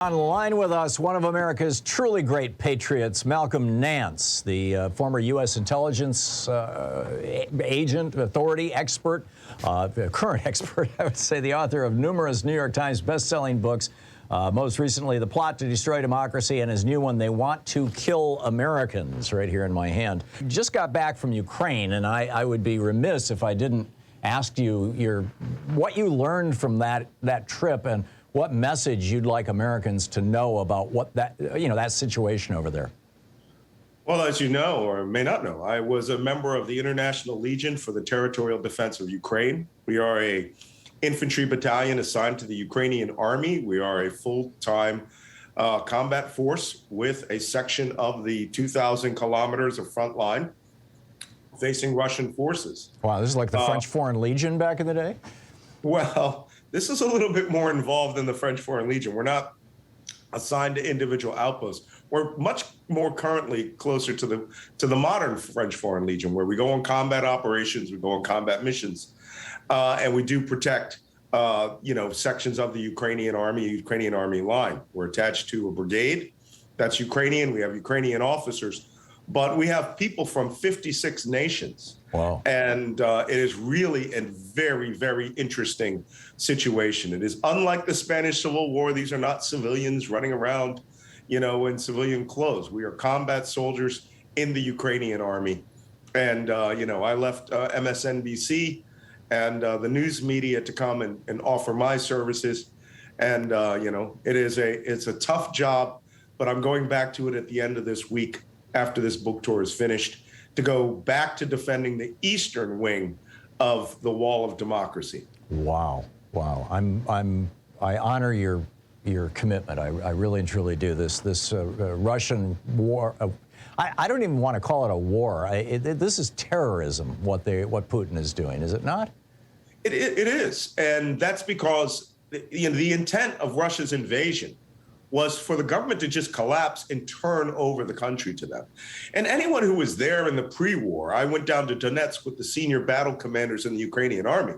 On the line with us, one of America's truly great patriots, Malcolm Nance, the former U.S. intelligence agent, authority, expert, current expert, I would say, the author of numerous New York Times best-selling books, most recently, The Plot to Destroy Democracy, and his new one, They Want to Kill Americans, right here in my hand. Just got back from Ukraine, and I would be remiss if I didn't ask you what you learned from that trip and what message you'd like Americans to know about what that situation over there. Well, as you know, or may not know, I was a member of the International Legion for the Territorial Defense of Ukraine. We are a infantry battalion assigned to the Ukrainian army. We are a full-time combat force with a section of the 2,000 kilometers of front line facing Russian forces. Wow, this is like the French Foreign Legion back in the day? Well, this is a little bit more involved than the French Foreign Legion. We're not assigned to individual outposts. We're much more currently closer to the modern French Foreign Legion, where we go on combat operations, we go on combat missions, and we do protect, sections of the Ukrainian army line. We're attached to a brigade that's Ukrainian. We have Ukrainian officers, but we have people from 56 nations. Wow. And it is really a very, very interesting situation. It is unlike the Spanish Civil War. These are not civilians running around, in civilian clothes. We are combat soldiers in the Ukrainian army. And, I left MSNBC and the news media to come and offer my services. And, it's a tough job, but I'm going back to it at the end of this week after this book tour is finished, to go back to defending the eastern wing of the wall of democracy. Wow, wow! I honor your commitment. I really and truly do. This Russian war. I don't even want to call it a war. This is terrorism. What Putin is doing, is it not? It is, and that's because the intent of Russia's invasion was for the government to just collapse and turn over the country to them. And anyone who was there in the pre-war, I went down to Donetsk with the senior battle commanders in the Ukrainian army.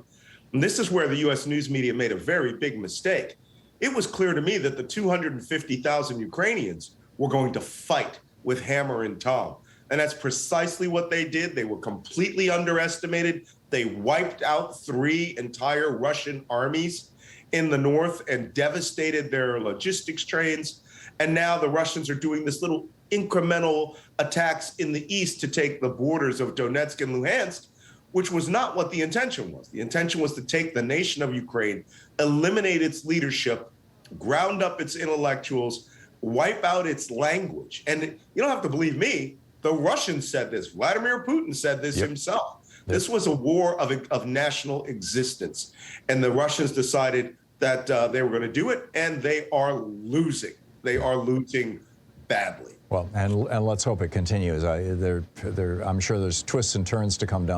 And this is where the US news media made a very big mistake. It was clear to me that the 250,000 Ukrainians were going to fight with hammer and tong. And that's precisely what they did. They were completely underestimated. They wiped out 3 entire Russian armies in the north and devastated their logistics trains. And now the Russians are doing this little incremental attacks in the east to take the borders of Donetsk and Luhansk, which was not what the intention was. The intention was to take the nation of Ukraine, eliminate its leadership, ground up its intellectuals, wipe out its language. And you don't have to believe me, the Russians said this. Vladimir Putin said this himself. This was a war of national existence. And the Russians decided that they were going to do it, and they are losing. They are losing badly. Well, and let's hope it continues. I'm sure there's twists and turns to come down.